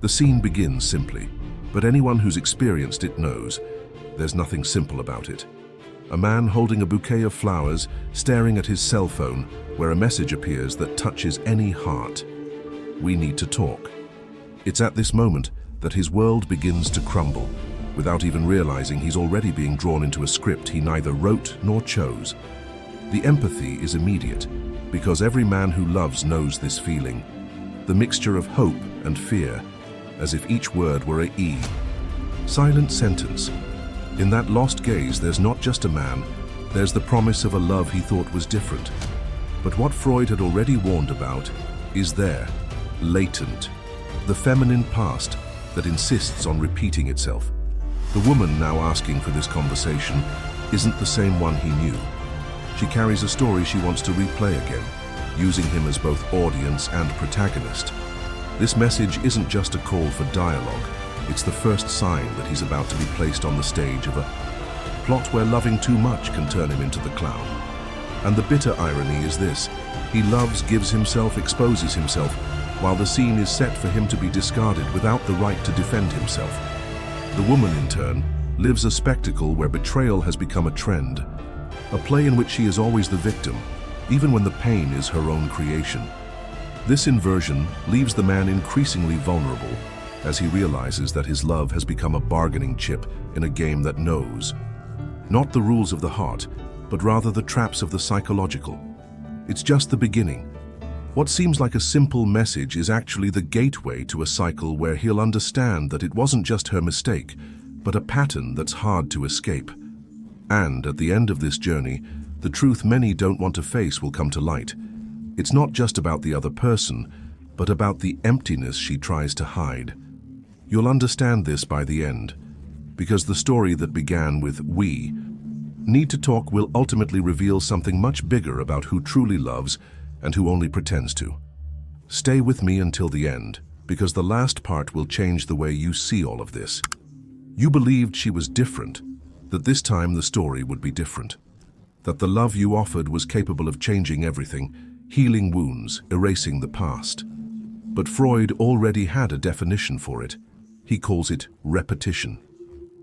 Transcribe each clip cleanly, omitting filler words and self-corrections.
The scene begins simply, but anyone who's experienced it knows there's nothing simple about it. A man holding a bouquet of flowers, staring at his cell phone, where a message appears that touches any heart. We need to talk. It's at this moment that his world begins to crumble, without even realizing he's already being drawn into a script he neither wrote nor chose. The empathy is immediate, because every man who loves knows this feeling. The mixture of hope and fear, as if each word were a E. Silent sentence. In that lost gaze, there's not just a man, there's the promise of a love he thought was different. But what Freud had already warned about is there, latent. The feminine past that insists on repeating itself. The woman now asking for this conversation isn't the same one he knew. She carries a story she wants to replay again, using him as both audience and protagonist. This message isn't just a call for dialogue. It's the first sign that he's about to be placed on the stage of a plot where loving too much can turn him into the clown. And the bitter irony is this: he loves, gives himself, exposes himself, while the scene is set for him to be discarded without the right to defend himself. The woman, in turn, lives a spectacle where betrayal has become a trend, a play in which she is always the victim, even when the pain is her own creation. This inversion leaves the man increasingly vulnerable, as he realizes that his love has become a bargaining chip in a game that knows not the rules of the heart, but rather the traps of the psychological. It's just the beginning. What seems like a simple message is actually the gateway to a cycle where he'll understand that it wasn't just her mistake, but a pattern that's hard to escape. And at the end of this journey, the truth many don't want to face will come to light. It's not just about the other person, but about the emptiness she tries to hide. You'll understand this by the end, because the story that began with "we need to talk" will ultimately reveal something much bigger about who truly loves and who only pretends to. Stay with me until the end, because the last part will change the way you see all of this. You believed she was different, that this time the story would be different, that the love you offered was capable of changing everything, healing wounds, erasing the past. But Freud already had a definition for it. He calls it repetition.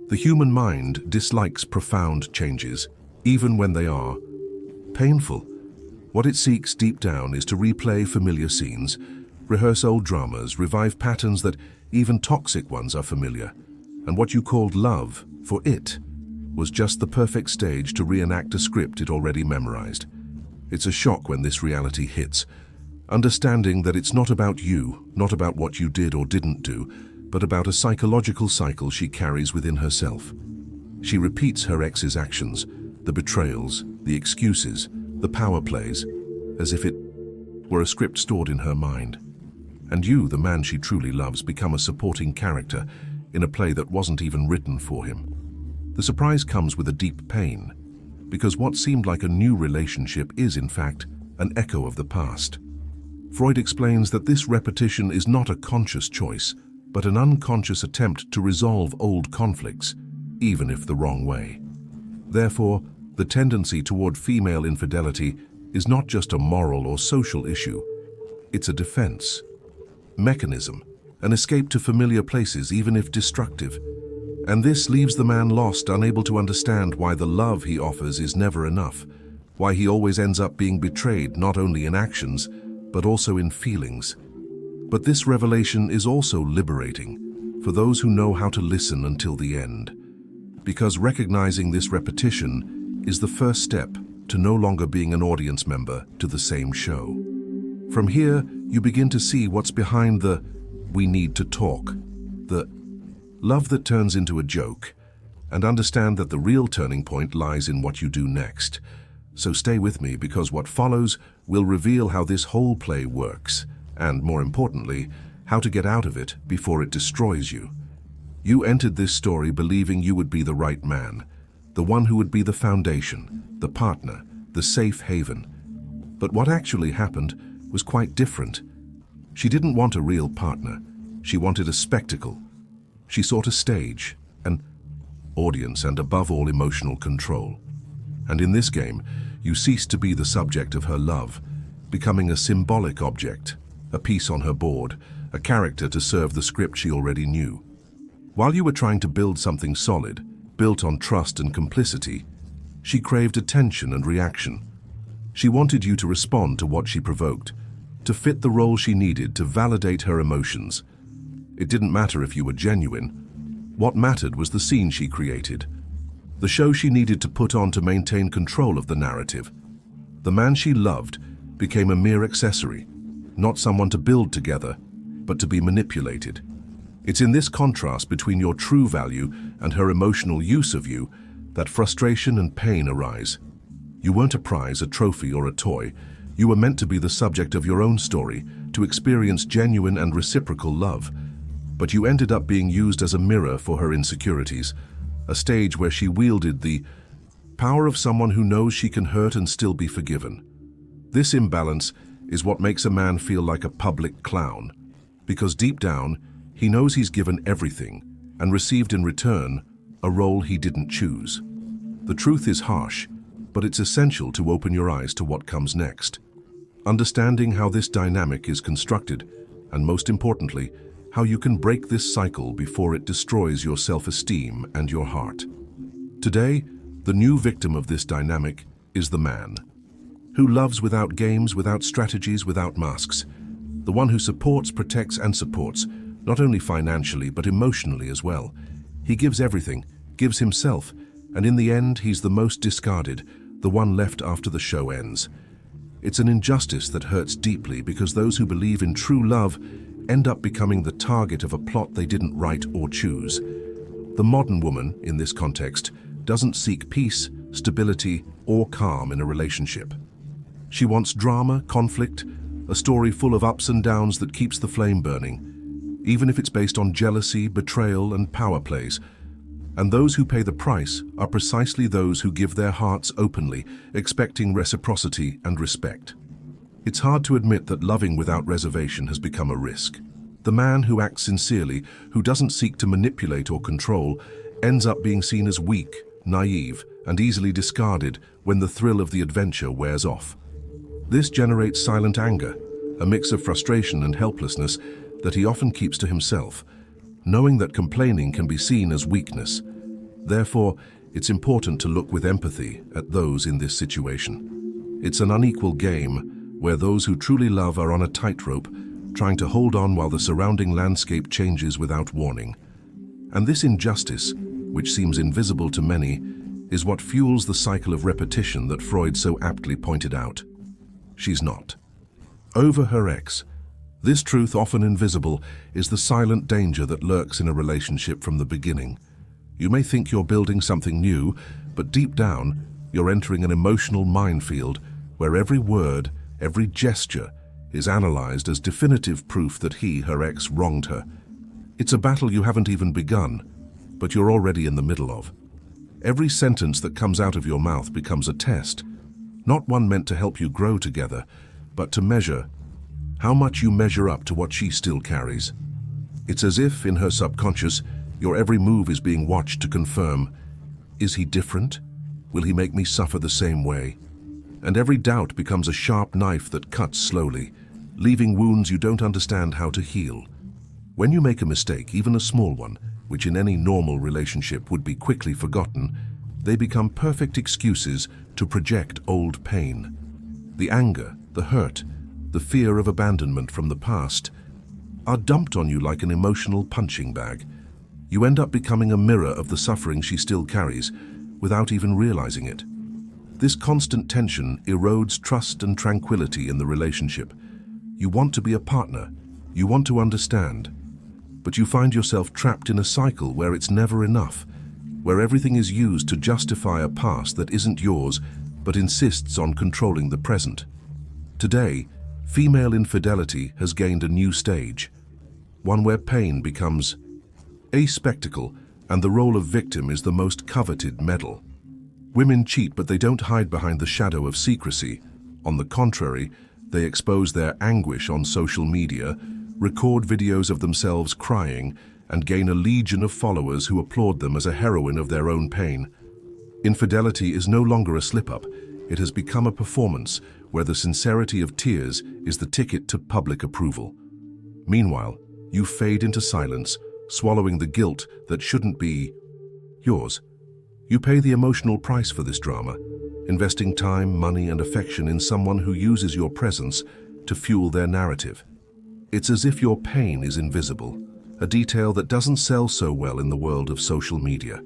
The human mind dislikes profound changes, even when they are painful. What it seeks deep down is to replay familiar scenes, rehearse old dramas, revive patterns that even toxic ones are familiar. And what you called love, for it, was just the perfect stage to reenact a script it already memorized. It's a shock when this reality hits, understanding that it's not about you, not about what you did or didn't do, but about a psychological cycle she carries within herself. She repeats her ex's actions, the betrayals, the excuses, the power plays, as if it were a script stored in her mind. And you, the man she truly loves, become a supporting character in a play that wasn't even written for him. The surprise comes with a deep pain, because what seemed like a new relationship is, in fact, an echo of the past. Freud explains that this repetition is not a conscious choice, but an unconscious attempt to resolve old conflicts, even if the wrong way. Therefore, the tendency toward female infidelity is not just a moral or social issue. It's a defense mechanism, an escape to familiar places, even if destructive. And this leaves the man lost, unable to understand why the love he offers is never enough, why he always ends up being betrayed not only in actions, but also in feelings. But this revelation is also liberating for those who know how to listen until the end, because recognizing this repetition is the first step to no longer being an audience member to the same show. From here, you begin to see what's behind the "we need to talk," the love that turns into a joke, and understand that the real turning point lies in what you do next. So stay with me, because what follows will reveal how this whole play works, and more importantly, how to get out of it before it destroys you. You entered this story believing you would be the right man, the one who would be the foundation, the partner, the safe haven. But what actually happened was quite different. She didn't want a real partner. She wanted a spectacle. She sought a stage, an audience, and above all, emotional control. And in this game, you ceased to be the subject of her love, becoming a symbolic object, a piece on her board, a character to serve the script she already knew. While you were trying to build something solid, built on trust and complicity, she craved attention and reaction. She wanted you to respond to what she provoked, to fit the role she needed to validate her emotions. It didn't matter if you were genuine. What mattered was the scene she created, the show she needed to put on to maintain control of the narrative. The man she loved became a mere accessory, not someone to build together, but to be manipulated. It's in this contrast between your true value and her emotional use of you that frustration and pain arise. You weren't a prize, a trophy, or a toy. You were meant to be the subject of your own story, to experience genuine and reciprocal love. But you ended up being used as a mirror for her insecurities, a stage where she wielded the power of someone who knows she can hurt and still be forgiven. This imbalance is what makes a man feel like a public clown, because deep down, he knows he's given everything and received in return a role he didn't choose. The truth is harsh, but it's essential to open your eyes to what comes next. Understanding how this dynamic is constructed, and most importantly, how you can break this cycle before it destroys your self-esteem and your heart. Today, the new victim of this dynamic is the man, who loves without games, without strategies, without masks. The one who supports, protects, and supports, not only financially but emotionally as well. He gives everything, gives himself, and in the end he's the most discarded, the one left after the show ends. It's an injustice that hurts deeply because those who believe in true love end up becoming the target of a plot they didn't write or choose. The modern woman, in this context, doesn't seek peace, stability, or calm in a relationship. She wants drama, conflict, a story full of ups and downs that keeps the flame burning, even if it's based on jealousy, betrayal, and power plays. And those who pay the price are precisely those who give their hearts openly, expecting reciprocity and respect. It's hard to admit that loving without reservation has become a risk. The man who acts sincerely, who doesn't seek to manipulate or control, ends up being seen as weak, naive, and easily discarded when the thrill of the adventure wears off. This generates silent anger, a mix of frustration and helplessness that he often keeps to himself, knowing that complaining can be seen as weakness. Therefore, it's important to look with empathy at those in this situation. It's an unequal game where those who truly love are on a tightrope, trying to hold on while the surrounding landscape changes without warning. And this injustice, which seems invisible to many, is what fuels the cycle of repetition that Freud so aptly pointed out. She's not over her ex. This truth, often invisible, is the silent danger that lurks in a relationship from the beginning. You may think you're building something new, but deep down, you're entering an emotional minefield where every word, every gesture is analyzed as definitive proof that he, her ex, wronged her. It's a battle you haven't even begun, but you're already in the middle of. Every sentence that comes out of your mouth becomes a test, not one meant to help you grow together, but to measure how much you measure up to what she still carries. It's as if, in her subconscious, your every move is being watched to confirm, is he different? Will he make me suffer the same way? And every doubt becomes a sharp knife that cuts slowly, leaving wounds you don't understand how to heal. When you make a mistake, even a small one, which in any normal relationship would be quickly forgotten, they become perfect excuses to project old pain. The anger, the hurt, the fear of abandonment from the past are dumped on you like an emotional punching bag. You end up becoming a mirror of the suffering she still carries, without even realizing it. This constant tension erodes trust and tranquility in the relationship. You want to be a partner, you want to understand, but you find yourself trapped in a cycle where it's never enough, where everything is used to justify a past that isn't yours, but insists on controlling the present. Today, female infidelity has gained a new stage, one where pain becomes a spectacle and the role of victim is the most coveted medal. Women cheat, but they don't hide behind the shadow of secrecy. On the contrary, they expose their anguish on social media, record videos of themselves crying, and gain a legion of followers who applaud them as a heroine of their own pain. Infidelity is no longer a slip-up. It has become a performance where the sincerity of tears is the ticket to public approval. Meanwhile, You fade into silence, swallowing the guilt that shouldn't be yours. You pay the emotional price for this drama, investing time, money, and affection in someone who uses your presence to fuel their narrative. It's as if your pain is invisible, a detail that doesn't sell so well in the world of social media.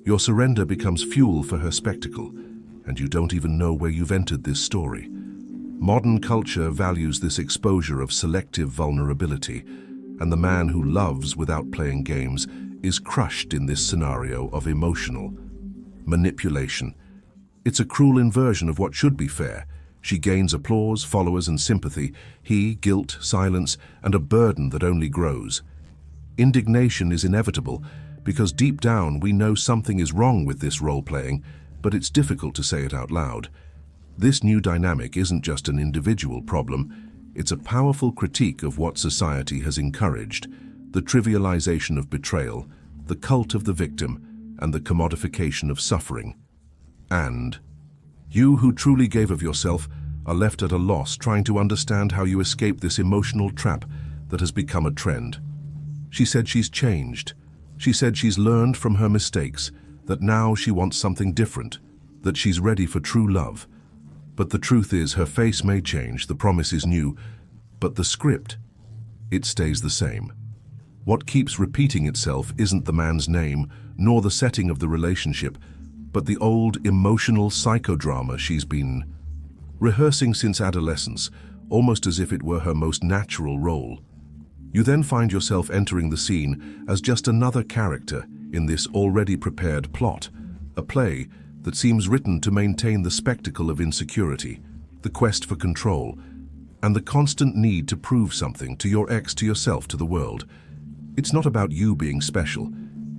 Your surrender becomes fuel for her spectacle, and you don't even know where you've entered this story. Modern culture values this exposure of selective vulnerability, and the man who loves without playing games is crushed in this scenario of emotional manipulation. It's a cruel inversion of what should be fair. She gains applause, followers, and sympathy. He, guilt, silence, and a burden that only grows. Indignation is inevitable, because deep down we know something is wrong with this role-playing, but it's difficult to say it out loud. This new dynamic isn't just an individual problem, it's a powerful critique of what society has encouraged: the trivialization of betrayal, the cult of the victim, and the commodification of suffering. And you, who truly gave of yourself, are left at a loss trying to understand how you escape this emotional trap that has become a trend. She said she's changed. She said she's learned from her mistakes, that now she wants something different, that she's ready for true love. But the truth is, her face may change, the promise is new, but the script, it stays the same. What keeps repeating itself isn't the man's name, nor the setting of the relationship, but the old emotional psychodrama she's been rehearsing since adolescence, almost as if it were her most natural role. You then find yourself entering the scene as just another character in this already prepared plot, a play that seems written to maintain the spectacle of insecurity, the quest for control, and the constant need to prove something to your ex, to yourself, to the world. It's not about you being special.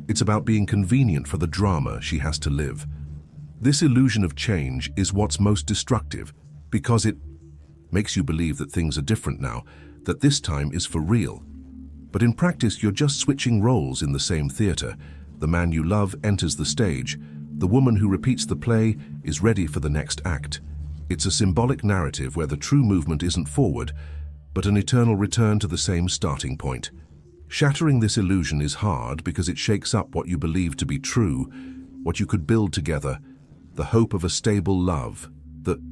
It's about being convenient for the drama she has to live. This illusion of change is what's most destructive, because it makes you believe that things are different now, that this time is for real. But in practice, you're just switching roles in the same theater. The man you love enters the stage. The woman who repeats the play is ready for the next act. It's a symbolic narrative where the true movement isn't forward, but an eternal return to the same starting point. Shattering this illusion is hard because it shakes up what you believe to be true, what you could build together, the hope of a stable love, the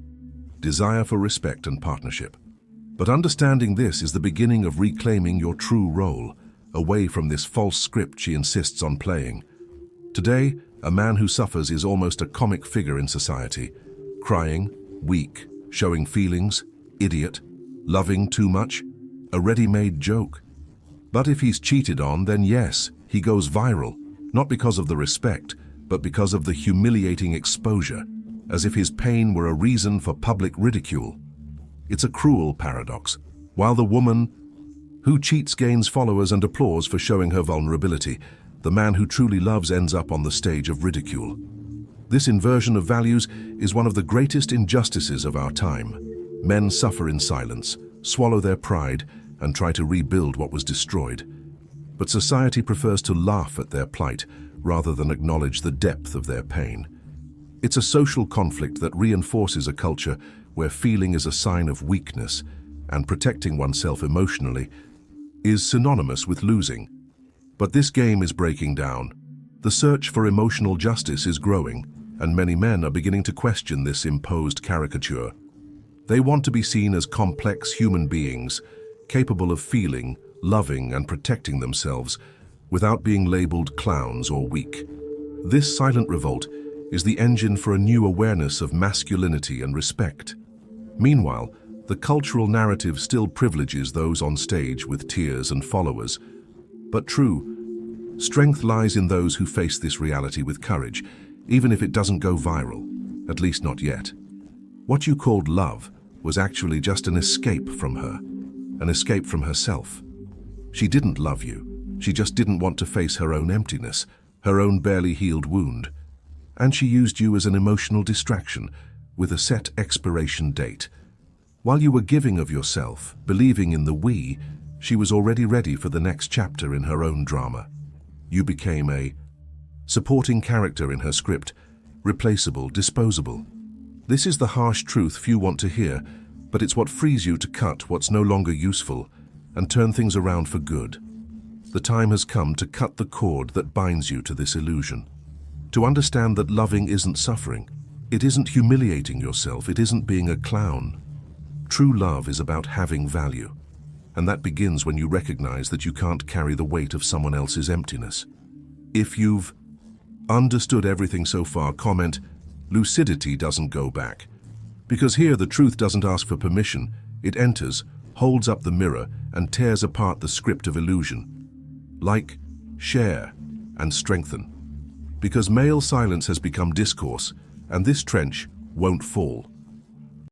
desire for respect and partnership. But understanding this is the beginning of reclaiming your true role, away from this false script she insists on playing. Today, a man who suffers is almost a comic figure in society, crying, weak, showing feelings, idiot, loving too much, a ready-made joke. But if he's cheated on, then yes, he goes viral, not because of the respect, but because of the humiliating exposure, as if his pain were a reason for public ridicule. It's a cruel paradox. While the woman who cheats gains followers and applause for showing her vulnerability, the man who truly loves ends up on the stage of ridicule. This inversion of values is one of the greatest injustices of our time. Men suffer in silence, swallow their pride, and try to rebuild what was destroyed. But society prefers to laugh at their plight rather than acknowledge the depth of their pain. It's a social conflict that reinforces a culture where feeling is a sign of weakness, and protecting oneself emotionally is synonymous with losing. But this game is breaking down. The search for emotional justice is growing, and many men are beginning to question this imposed caricature. They want to be seen as complex human beings, capable of feeling, loving, and protecting themselves without being labeled clowns or weak. This silent revolt is the engine for a new awareness of masculinity and respect. Meanwhile, the cultural narrative still privileges those on stage with tears and followers. But true strength lies in those who face this reality with courage, even if it doesn't go viral, at least not yet. What you called love was actually just an escape from her. An escape from herself. She didn't love you. She just didn't want to face her own emptiness, her own barely healed wound. And she used you as an emotional distraction with a set expiration date. While you were giving of yourself, believing in the we, she was already ready for the next chapter in her own drama. You became a supporting character in her script, replaceable, disposable. This is the harsh truth few want to hear, but it's what frees you to cut what's no longer useful and turn things around for good. the time has come to cut the cord that binds you to this illusion. To understand that loving isn't suffering. It isn't humiliating yourself. It isn't being a clown. True love is about having value. And that begins when you recognize that you can't carry the weight of someone else's emptiness. If you've understood everything so far, comment, "Lucidity doesn't go back." Because here the truth doesn't ask for permission. It enters, holds up the mirror, and tears apart the script of illusion. Like, share, and strengthen. Because male silence has become discourse, and this trench won't fall.